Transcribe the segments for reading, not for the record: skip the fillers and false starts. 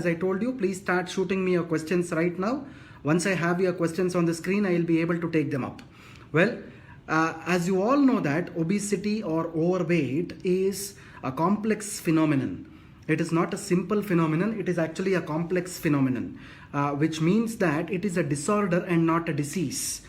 As I told you, please start shooting me your questions right now. Once I have your questions on the screen, I will be able to take them up. Well, as you all know that obesity or overweight is a complex phenomenon. It is not a simple phenomenon, it is actually a complex phenomenon, which means that it is a disorder and not a disease.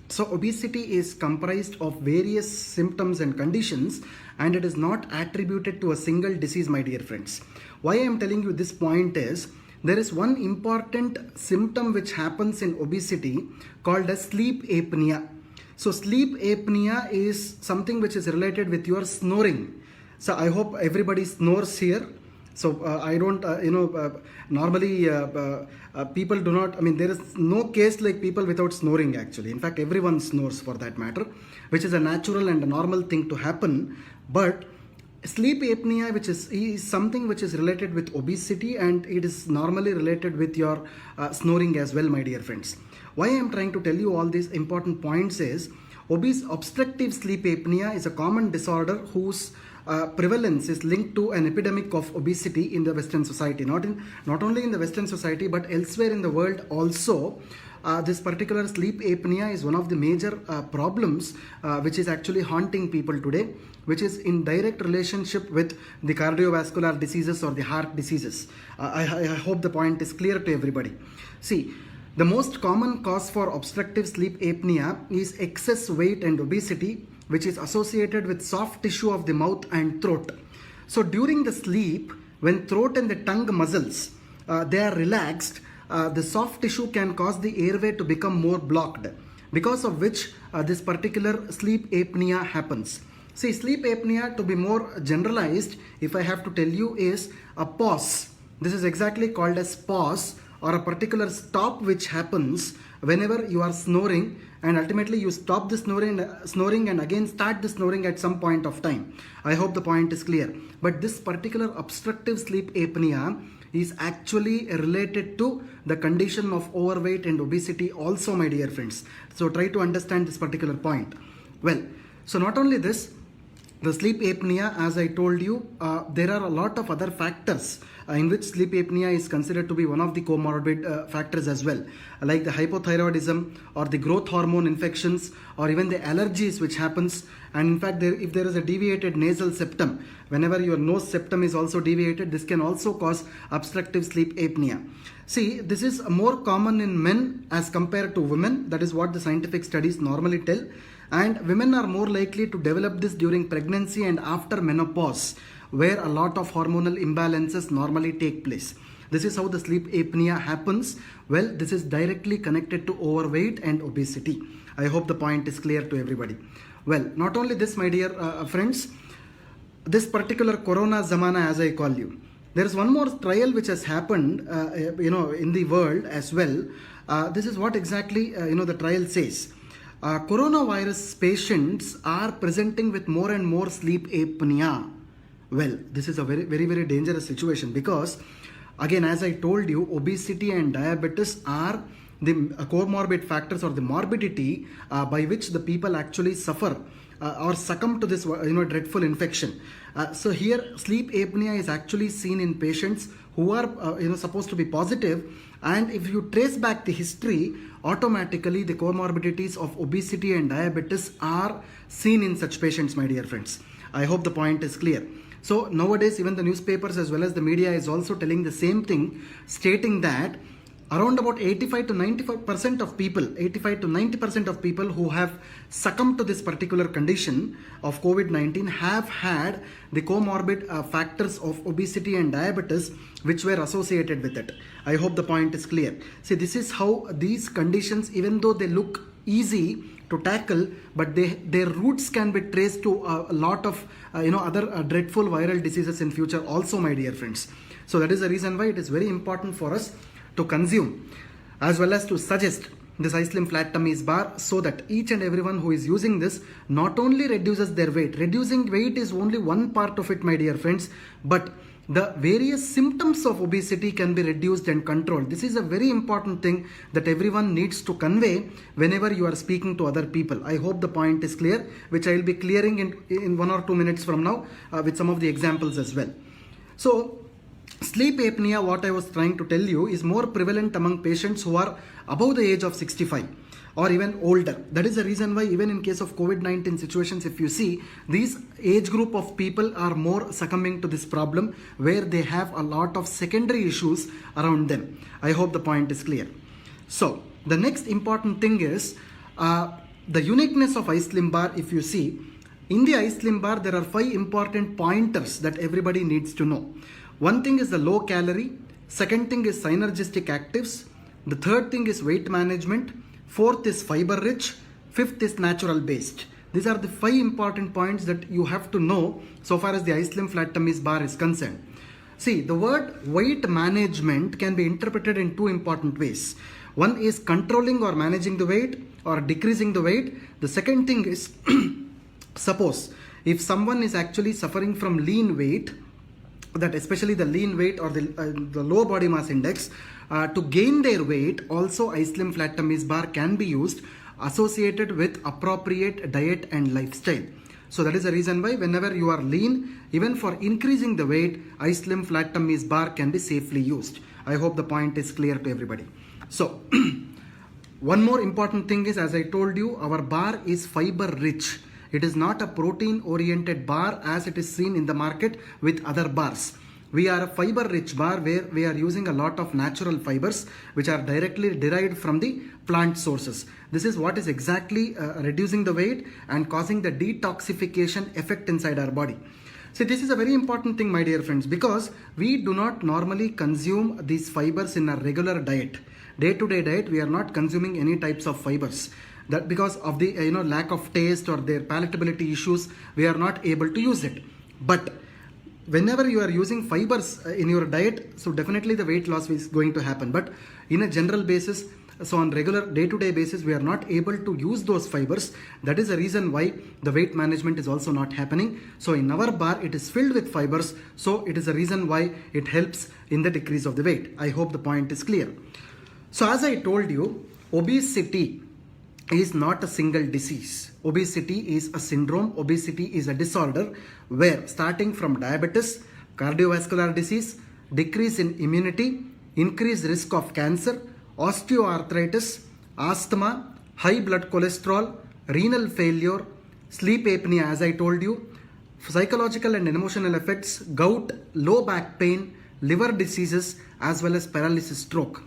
So obesity is comprised of various symptoms and conditions, and it is not attributed to a single disease, my dear friends. Why I am telling you this point is, there is one important symptom which happens in obesity called as sleep apnea. So sleep apnea is something which is related with your snoring. So I hope everybody snores here. So I don't, normally people do not, there is no case like people without snoring actually. In fact, everyone snores for that matter, which is a natural and a normal thing to happen. But sleep apnea, which is something which is related with obesity, and it is normally related with your snoring as well, my dear friends. Why I am trying to tell you all these important points is, obstructive sleep apnea is a common disorder whose prevalence is linked to an epidemic of obesity in the Western society. Not only in the Western society, but elsewhere in the world also. This particular sleep apnea is one of the major problems which is actually haunting people today, which is in direct relationship with the cardiovascular diseases or the heart diseases. I hope the point is clear to everybody. See, the most common cause for obstructive sleep apnea is excess weight and obesity, which is associated with soft tissue of the mouth and throat. So during the sleep, when throat and the tongue muscles they are relaxed, the soft tissue can cause the airway to become more blocked, because of which this particular sleep apnea happens. See, sleep apnea, to be more generalized, if I have to tell you, is a pause. This is exactly called as pause, or a particular stop which happens whenever you are snoring, and ultimately you stop the snoring and again start the snoring at some point of time. I hope the point is clear. But this particular obstructive sleep apnea is actually related to the condition of overweight and obesity also, my dear friends. So try to understand this particular point. Well, so not only this, the sleep apnea, as I told you, there are a lot of other factors in which sleep apnea is considered to be one of the comorbid factors as well, like the hypothyroidism or the growth hormone infections or even the allergies which happens. And in fact, if there is a deviated nasal septum, whenever your nose septum is also deviated, this can also cause obstructive sleep apnea. See, this is more common in men as compared to women. That is what the scientific studies normally tell. And women are more likely to develop this during pregnancy and after menopause, where a lot of hormonal imbalances normally take place. This is how the sleep apnea happens. Well, this is directly connected to overweight and obesity. I hope the point is clear to everybody. Well, not only this, my dear friends, this particular Corona Zamana, as I call you, there is one more trial which has happened, in the world as well. This is what exactly, the trial says. Coronavirus patients are presenting with more and more sleep apnea. Well, this is a very, very, very dangerous situation, because again, as I told you, obesity and diabetes are the comorbid factors or the morbidity by which the people actually suffer or succumb to this dreadful infection. So here sleep apnea is actually seen in patients who are supposed to be positive, and if you trace back the history, automatically the comorbidities of obesity and diabetes are seen in such patients, my dear friends. I hope the point is clear. So nowadays, even the newspapers as well as the media is also telling the same thing, stating that around about 85 to 90% of people who have succumbed to this particular condition of COVID-19 have had the comorbid factors of obesity and diabetes which were associated with it. I hope the point is clear. See, this is how these conditions, even though they look easy to tackle, but their roots can be traced to a lot of other dreadful viral diseases in future also, my dear friends. So that is the reason why it is very important for us to consume as well as to suggest this iSlim Flat Tummies Bar, so that each and everyone who is using this not only reduces their weight. Reducing weight is only one part of it, my dear friends, but the various symptoms of obesity can be reduced and controlled. This is a very important thing that everyone needs to convey whenever you are speaking to other people. I hope the point is clear, which I will be clearing in 1 or 2 minutes from now with some of the examples as well. So Sleep apnea, what I was trying to tell you, is more prevalent among patients who are above the age of 65 or even older. That is the reason why even in case of COVID-19 situations, if you see, these age group of people are more succumbing to this problem where they have a lot of secondary issues around them. I hope the point is clear. So the next important thing is the uniqueness of iSlim bar. If you see, in the iSlim bar, there are 5 important pointers that everybody needs to know. One thing is the low calorie, second thing is synergistic actives, the third thing is weight management, fourth is fiber rich, fifth is natural based. These are the 5 important points that you have to know so far as the iSlim Flat Tummies bar is concerned. See, the word weight management can be interpreted in 2 important ways. One is controlling or managing the weight or decreasing the weight. The second thing is suppose if someone is actually suffering from lean weight, that especially the lean weight or the low body mass index, to gain their weight, also iSlim Flat Tummies bar can be used associated with appropriate diet and lifestyle. So that is the reason why whenever you are lean, even for increasing the weight, iSlim Flat Tummies bar can be safely used. I hope the point is clear to everybody. So one more important thing is, as I told you, our bar is fiber rich. It is not a protein oriented bar as it is seen in the market with other bars. We are a fiber rich bar where we are using a lot of natural fibers which are directly derived from the plant sources. This is what is exactly reducing the weight and causing the detoxification effect inside our body. See, this is a very important thing, my dear friends, because we do not normally consume these fibers in a regular diet. Day-to-day diet, we are not consuming any types of fibers. That because of the lack of taste or their palatability issues, we are not able to use it. But whenever you are using fibers in your diet, so definitely the weight loss is going to happen. But in a general basis, so on regular day-to-day basis, we are not able to use those fibers. That is the reason why the weight management is also not happening. So in our bar, it is filled with fibers. So it is the reason why it helps in the decrease of the weight. I hope the point is clear. So as I told you, obesity is not a single disease. Obesity is a syndrome. Obesity is a disorder where starting from diabetes, cardiovascular disease, decrease in immunity, increased risk of cancer, osteoarthritis, asthma, high blood cholesterol, renal failure, sleep apnea as I told you, psychological and emotional effects, gout, low back pain, liver diseases as well as paralysis stroke.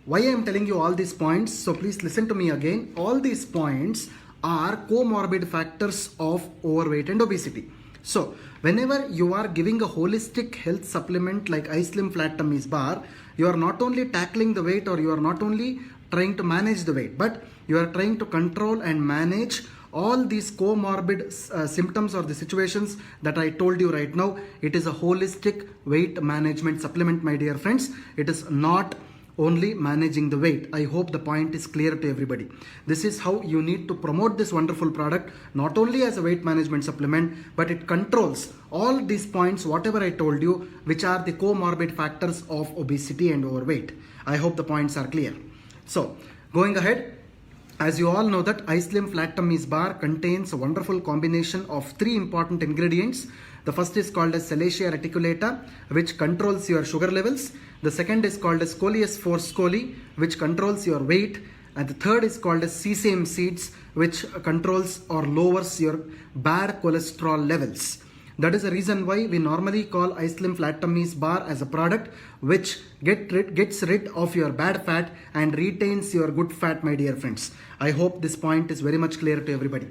Why I am telling you all these points? So please listen to me again. All these points are comorbid factors of overweight and obesity. So whenever you are giving a holistic health supplement like iSlim Flat Tummies bar, you are not only tackling the weight or you are not only trying to manage the weight, but you are trying to control and manage all these comorbid symptoms or the situations that I told you right now. It is a holistic weight management supplement, my dear friends. It is not only managing the weight. I hope the point is clear to everybody. This is how you need to promote this wonderful product, not only as a weight management supplement, but it controls all these points, whatever I told you, which are the comorbid factors of obesity and overweight. I hope the points are clear. So going ahead, as you all know that iSlim Flat Tummies bar contains a wonderful combination of 3 important ingredients. The first is called as Salacia reticulata, which controls your sugar levels. The second is called as Coleus force coli, which controls your weight. And the third is called as sesame seeds, which controls or lowers your bad cholesterol levels. That is the reason why we normally call iSlim Flat Tummies bar as a product which gets rid of your bad fat and retains your good fat, my dear friends. I hope this point is very much clear to everybody.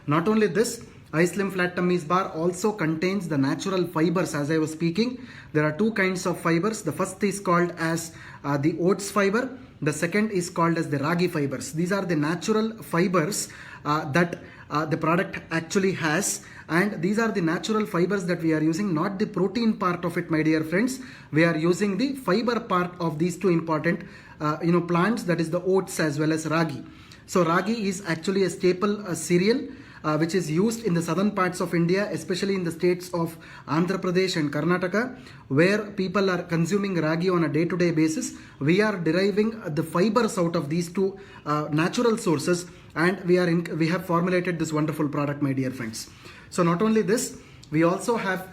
Not only this, iSlim Flat Tummies bar also contains the natural fibers. As I was speaking, there are 2 kinds of fibers. The first is called as the oats fiber. The second is called as the ragi fibers. These are the natural fibers that the product actually has, and these are the natural fibers that we are using, not the protein part of it, my dear friends. We are using the fiber part of these 2 important plants, that is the oats as well as ragi. So ragi is actually a staple cereal which is used in the southern parts of India, especially in the states of Andhra Pradesh and Karnataka, where people are consuming ragi on a day-to-day basis. We are deriving the fibers out of these 2 natural sources, and we have formulated this wonderful product, my dear friends. So not only this, we also have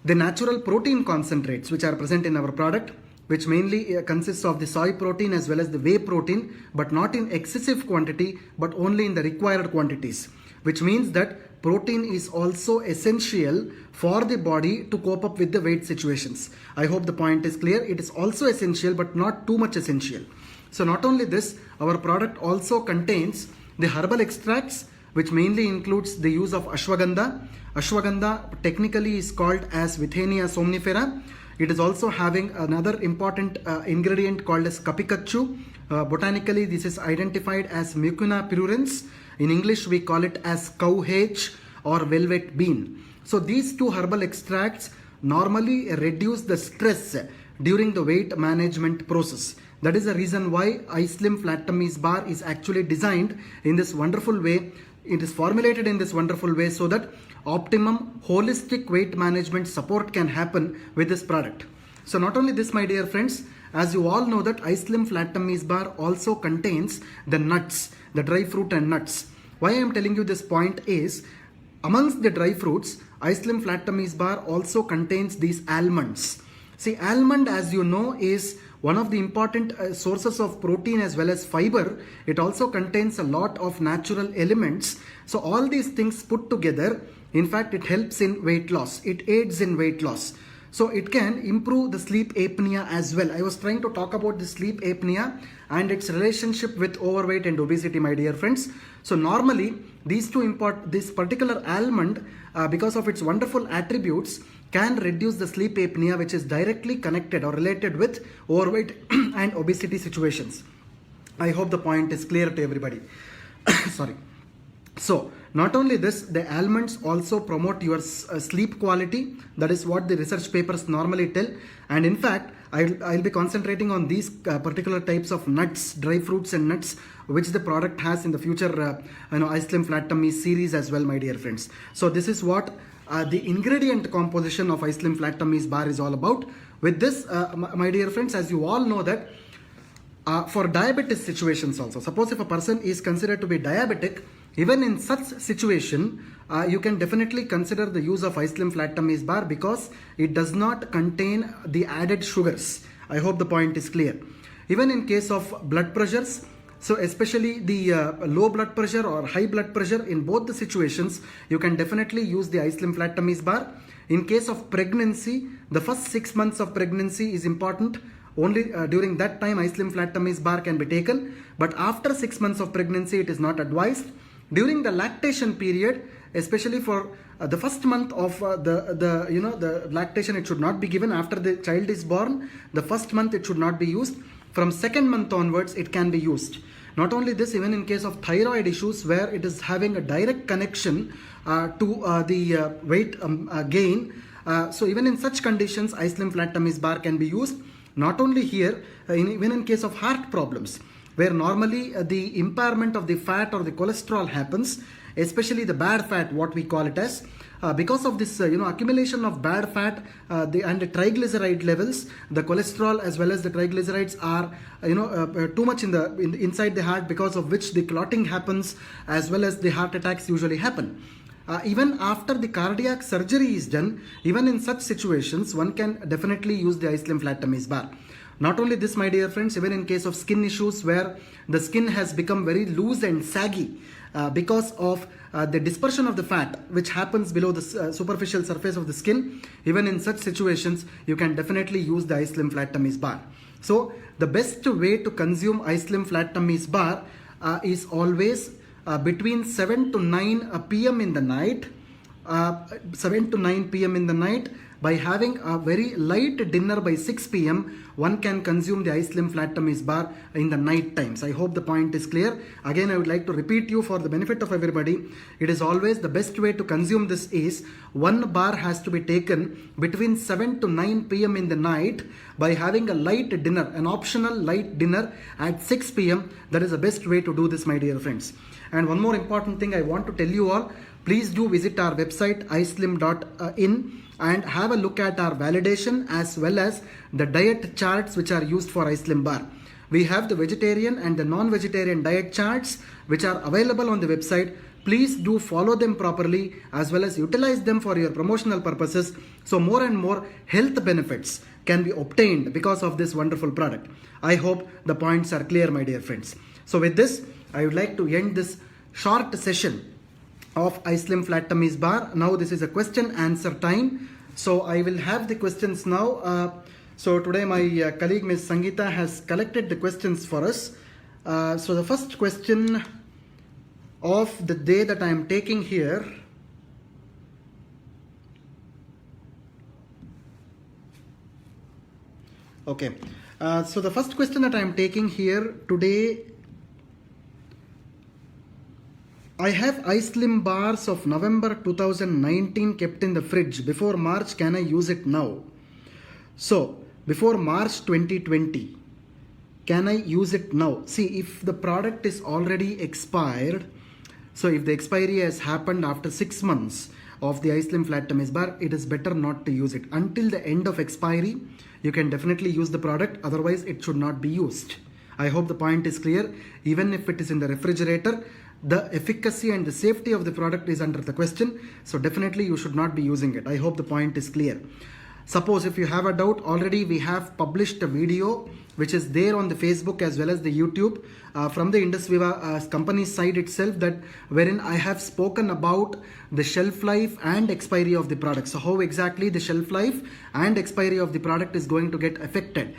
the natural protein concentrates which are present in our product, which mainly consists of the soy protein as well as the whey protein, but not in excessive quantity, but only in the required quantities, which means that protein is also essential for the body to cope up with the weight situations. I hope the point is clear. It is also essential, but not too much essential. So not only this, our product also contains the herbal extracts, which mainly includes the use of ashwagandha. Ashwagandha technically is called as Withenia somnifera. It is also having another important ingredient called as kapikachu. Botanically, this is identified as Mucuna pruriens. In English, we call it as cow hage or velvet bean. So these two herbal extracts normally reduce the stress during the weight management process. That is the reason why iSlim Flat Tummy's bar is actually designed in this wonderful way. It is formulated in this wonderful way so that optimum holistic weight management support can happen with this product. So not only this, my dear friends, as you all know that iSlim Flat Tummy's bar also contains the nuts, the dry fruit and nuts. Why I am telling you this point is, amongst the dry fruits, iSlim Flat Tummy's bar also contains these almonds. See, almond, as you know, is one of the important sources of protein as well as fiber. It also contains a lot of natural elements. So all these things put together, in fact, it helps in weight loss. It aids in weight loss. So it can improve the sleep apnea as well. I was trying to talk about the sleep apnea and its relationship with overweight and obesity, my dear friends. So normally this particular almond, because of its wonderful attributes, can reduce the sleep apnea, which is directly connected or related with overweight and obesity situations. I hope the point is clear to everybody. Sorry. So not only this, the almonds also promote your sleep quality. That is what the research papers normally tell. And in fact, I'll be concentrating on these particular types of nuts, dry fruits and nuts, which the product has in the future iSlim Flat Tummy series as well, my dear friends. So this is what the ingredient composition of iSlim Flat Tummy's bar is all about. With this, my dear friends, as you all know that for diabetes situations also, suppose if a person is considered to be diabetic, even in such situation, you can definitely consider the use of iSlim Flat Tummy's bar because it does not contain the added sugars. I hope the point is clear. Even in case of blood pressures, so especially the low blood pressure or high blood pressure, in both the situations, you can definitely use the iSlim Flat Tummy's bar. In case of pregnancy, the first 6 months of pregnancy is important. Only during that time, iSlim Flat Tummy's bar can be taken. But after 6 months of pregnancy, it is not advised. During the lactation period, especially for the first month of the lactation, it should not be given. After the child is born, the first month it should not be used. From second month onwards, it can be used. Not only this, even in case of thyroid issues where it is having a direct connection to the weight gain. So even in such conditions, iSlim Flat Tummy's bar can be used. Not only here, even in case of heart problems, where normally the impairment of the fat or the cholesterol happens, especially the bad fat, what we call it as, because of this accumulation of bad fat and the triglyceride levels, the cholesterol as well as the triglycerides are too much inside the heart, because of which the clotting happens as well as the heart attacks usually happen. Even after the cardiac surgery is done, even in such situations, one can definitely use the iSlim Flat Tummy's bar. Not only this, my dear friends, even in case of skin issues where the skin has become very loose and saggy because of the dispersion of the fat which happens below the superficial surface of the skin, even in such situations, you can definitely use the iSlim Flat Tummy's bar. So the best way to consume iSlim Flat Tummy's bar is always between 7 to 9 p.m. in the night, 7 to 9 p.m. in the night. By having a very light dinner by 6 p.m., one can consume the iSlim Flat Tummy's bar in the night times. I hope the point is clear. Again, I would like to repeat you for the benefit of everybody. It is always the best way to consume this is one bar has to be taken between 7 to 9 p.m. in the night by having a light dinner, an optional light dinner at 6 p.m. That is the best way to do this, my dear friends. And one more important thing I want to tell you all, please do visit our website islim.in and have a look at our validation as well as the diet charts which are used for iSlim bar. We have the vegetarian and the non-vegetarian diet charts which are available on the website. please do follow them properly as well as utilize them for your promotional purposes, so more and more health benefits can be obtained because of this wonderful product. I hope the points are clear, my dear friends. So with this, I would like to end this short session of iSlim Flat Tummies Bar. Now this is a question answer time. So I will have the questions now. So today my colleague Ms. Sangeeta has collected the questions for us. So the first question of the day that I am taking here. Okay. So the first question that I am taking here today, I have iSlim bars of November 2019 kept in the fridge. Before March, can I use it now? So before March 2020, can I use it now? See, if the product is already expired, so if the expiry has happened after 6 months of the iSlim Flat Tummies Bar, it is better not to use it. Until the end of expiry, you can definitely use the product. Otherwise, it should not be used. I hope the point is clear. Even if it is in the refrigerator, the efficacy and the safety of the product is under the question. So definitely you should not be using it. I hope the point is clear. Suppose if you have a doubt, already we have published a video which is there on the Facebook as well as the YouTube from the Indus Viva company side itself, that wherein I have spoken about the shelf life and expiry of the product. So how exactly the shelf life and expiry of the product is going to get affected.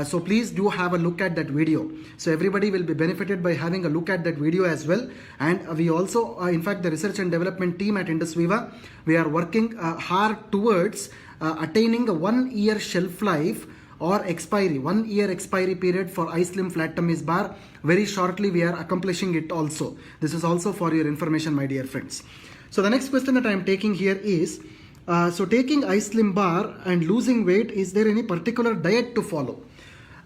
So please do have a look at that video. So everybody will be benefited by having a look at that video as well. And we also, in fact, the research and development team at Indus Viva, we are working hard towards attaining a 1 year shelf life or expiry, 1 year expiry period for iSlim Flat Tummies Bar. Very shortly we are accomplishing it also. This is also for your information, my dear friends. So the next question that I am taking here is, so taking iSlim Bar and losing weight, is there any particular diet to follow?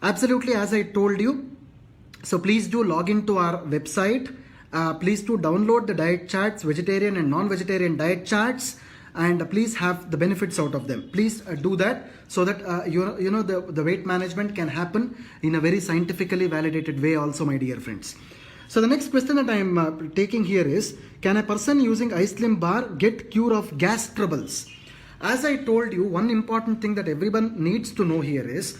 Absolutely, as I told you. So please do log into our website. Please do download the diet charts, vegetarian and non-vegetarian diet charts, and please have the benefits out of them. Please do that so that the weight management can happen in a very scientifically validated way also, my dear friends. So the next question that I am taking here is, can a person using iSlim Bar get cure of gas troubles? As I told you, one important thing that everyone needs to know here is,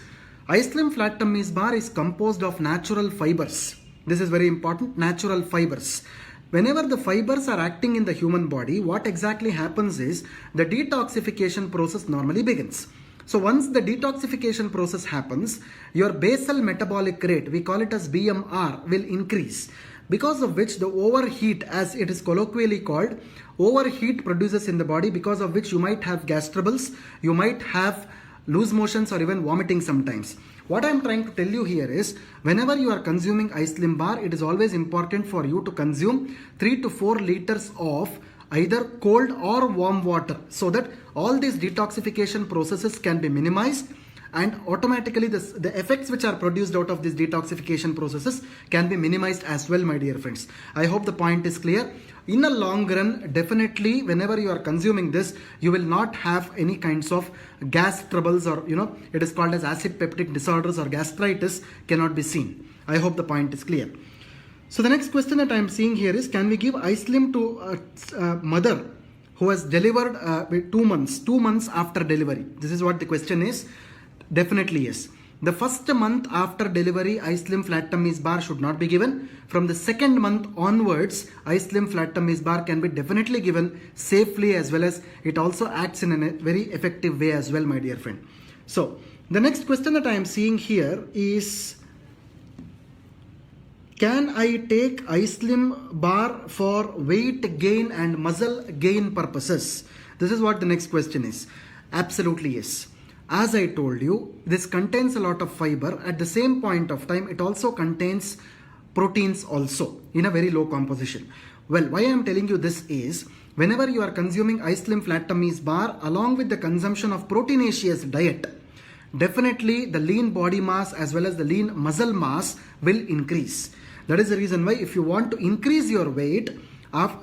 iSlim Flat Tummies Bar is composed of natural fibers. This is very important, natural fibers. Whenever the fibers are acting in the human body, what exactly happens is the detoxification process normally begins. So once the detoxification process happens, your basal metabolic rate, we call it as BMR, will increase, because of which the overheat, as it is colloquially called, overheat produces in the body, because of which you might have gas troubles, you might have loose motions or even vomiting sometimes. What I am trying to tell you here is, whenever you are consuming iSlim Bar, it is always important for you to consume 3 to 4 liters of either cold or warm water, so that all these detoxification processes can be minimized, and automatically the effects which are produced out of these detoxification processes can be minimized as well, my dear friends. I hope the point is clear. In the long run, definitely whenever you are consuming this, you will not have any kinds of gas troubles, or it is called as acid peptic disorders or gastritis cannot be seen. I hope the point is clear. So the next question that I am seeing here is, can we give iSlim to a mother who has delivered 2 months after delivery? This is what the question is. Definitely yes. The first month after delivery, iSlim Flat Tummies Bar should not be given. From the second month onwards, iSlim Flat Tummies Bar can be definitely given safely, as well as it also acts in a very effective way as well, my dear friend. So the next question that I am seeing here is, can I take iSlim Bar for weight gain and muscle gain purposes? This is what the next question is. Absolutely yes. As I told you, this contains a lot of fiber. At the same point of time, it also contains proteins also in a very low composition. Well, why I am telling you this is, whenever you are consuming iSlim Flat Tummies Bar along with the consumption of proteinaceous diet, definitely the lean body mass as well as the lean muscle mass will increase. That is the reason why, if you want to increase your weight,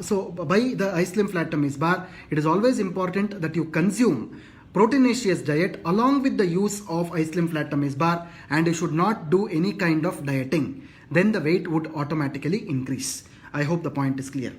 so by the iSlim Flat Tummies Bar, it is always important that you consume proteinaceous diet along with the use of iSlim Flat Tummies Bar, and you should not do any kind of dieting. Then the weight would automatically increase. I hope the point is clear.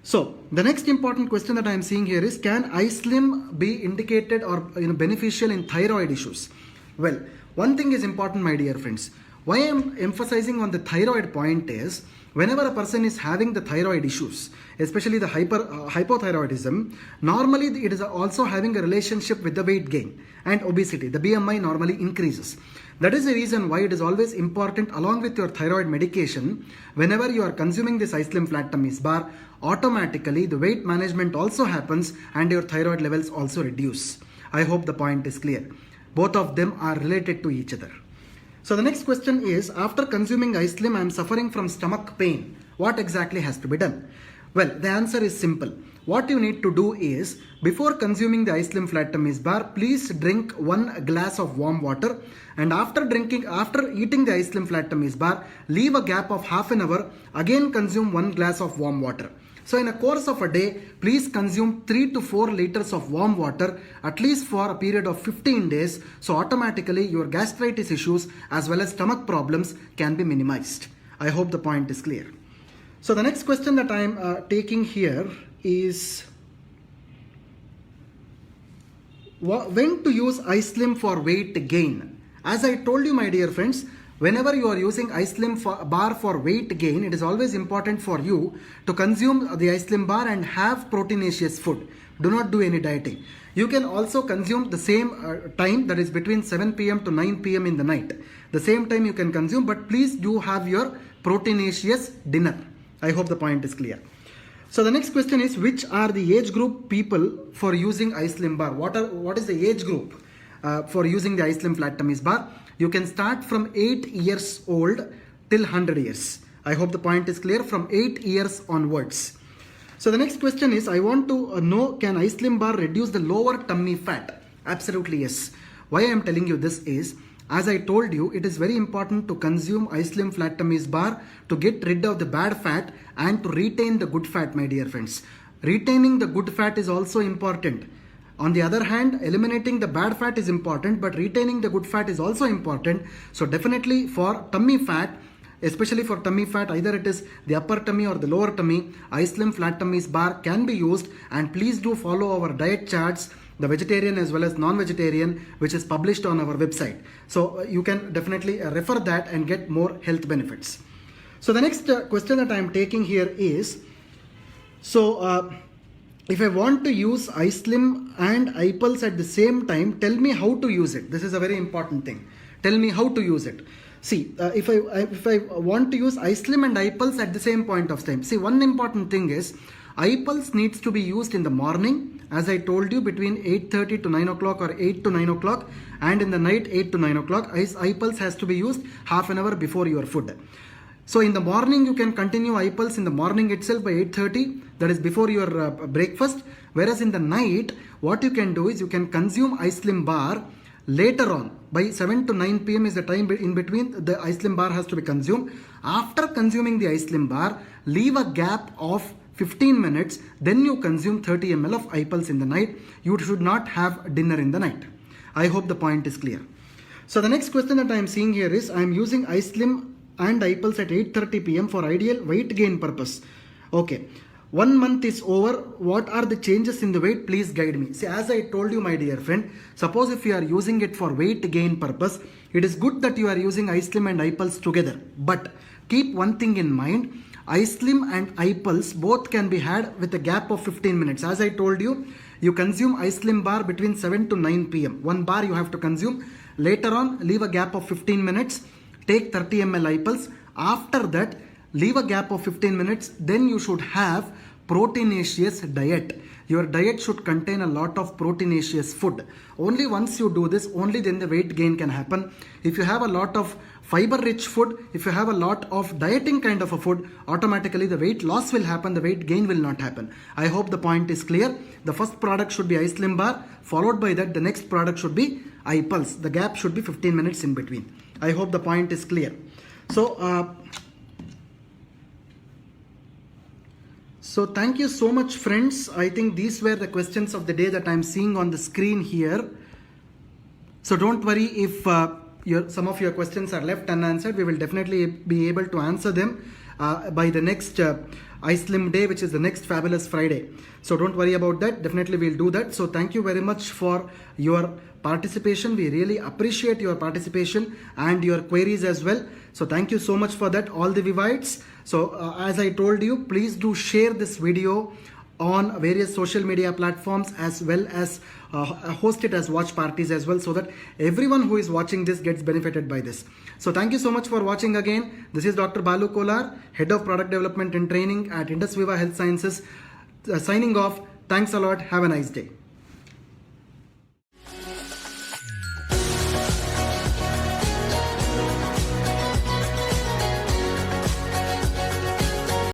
So the next important question that I am seeing here is, can iSlim be indicated or beneficial in thyroid issues? Well, one thing is important, my dear friends. Why I am emphasizing on the thyroid point is, whenever a person is having the thyroid issues, especially the hypothyroidism, normally it is also having a relationship with the weight gain and obesity. The BMI normally increases. That is the reason why it is always important, along with your thyroid medication, whenever you are consuming this iSlim Flat Tummies Bar, automatically the weight management also happens and your thyroid levels also reduce. I hope the point is clear. Both of them are related to each other. So the next question is, after consuming iSlim, I am suffering from stomach pain. What exactly has to be done? Well, the answer is simple. What you need to do is, before consuming the iSlim Flat Tummies Bar, please drink 1 glass of warm water, and after eating the iSlim Flat Tummies Bar, leave a gap of half an hour, again consume 1 glass of warm water. So in a course of a day, please consume 3 to 4 liters of warm water, at least for a period of 15 days. So automatically your gastritis issues as well as stomach problems can be minimized. I hope the point is clear. So the next question that I am taking here is, when to use iSlim for weight gain? As I told you, my dear friends, whenever you are using iSlim bar for weight gain, it is always important for you to consume the iSlim bar and have proteinaceous food. Do not do any dieting. You can also consume the same time, that is between 7 p.m. to 9 p.m. in the night. The same time you can consume, but please do have your proteinaceous dinner. I hope the point is clear. So the next question is, which are the age group people for using iSlim bar? What is the age group for using the iSlim Flat Tummies Bar? You can start from 8 years old till 100 years. I hope the point is clear, from 8 years onwards. So the next question is, I want to know, can iSlim bar reduce the lower tummy fat? Absolutely yes. Why I am telling you this is, as I told you, it is very important to consume iSlim Flat Tummies Bar to get rid of the bad fat and to retain the good fat, my dear friends. Retaining the good fat is also important. On the other hand, eliminating the bad fat is important, but retaining the good fat is also important. So definitely for tummy fat, especially for tummy fat, either it is the upper tummy or the lower tummy, iSlim Flat Tummies Bar can be used. And please do follow our diet charts, the vegetarian as well as non-vegetarian, which is published on our website. So you can definitely refer that and get more health benefits. So the next question that I am taking here is, if I want to use iSlim and iPulse at the same time, tell me how to use it. This is a very important thing. Tell me how to use it. See, if I want to use iSlim and iPulse at the same point of time, see, one important thing is, iPulse needs to be used in the morning, as I told you, between 8:30 to 9 o'clock or 8 to 9 o'clock, and in the night 8 to 9 o'clock. iPulse has to be used half an hour before your food. So in the morning, you can continue iPulse in the morning itself by 8:30, that is before your breakfast. Whereas in the night, what you can do is, you can consume iSlim bar later on. By 7 to 9 p.m. is the time in between the iSlim bar has to be consumed. After consuming the iSlim bar, leave a gap of 15 minutes, then you consume 30 ml of iPulse in the night. You should not have dinner in the night. I hope the point is clear. So the next question that I am seeing here is, I am using iSlim and iPulse at 8:30 p.m. for ideal weight gain purpose. Okay, 1 month is over. What are the changes in the weight? Please guide me. See, as I told you, my dear friend, suppose if you are using it for weight gain purpose, it is good that you are using iSlim and iPulse together. But keep one thing in mind, iSlim and iPulse both can be had with a gap of 15 minutes. As I told you, you consume iSlim bar between 7 to 9 p.m. 1 bar you have to consume. Later on, leave a gap of 15 minutes. Take 30 ml iPulse. After that, leave a gap of 15 minutes. Then you should have proteinaceous diet. Your diet should contain a lot of proteinaceous food. Only once you do this, only then the weight gain can happen. If you have a lot of fiber rich food, if you have a lot of dieting kind of a food, automatically the weight loss will happen, the weight gain will not happen. I hope the point is clear. The first product should be iSlim bar, followed by that the next product should be iPulse. The gap should be 15 minutes in between. I hope the point is clear. So thank you so much, friends. I think these were the questions of the day that I'm seeing on the screen here. So don't worry if some of your questions are left unanswered. We will definitely be able to answer them by the next iSlim Day, which is the next Fabulous Friday. So don't worry about that. Definitely we'll do that. So thank you very much for your participation. We really appreciate your participation and your queries as well. So thank you so much for that, all the Vivites. So as I told you, please do share this video on various social media platforms, as well as host it as watch parties as well, so that everyone who is watching this gets benefited by this. So thank you so much for watching again. This is Dr. Balu Kolar, Head of Product Development and Training at Indus Viva Health Sciences, signing off. Thanks a lot. Have a nice day.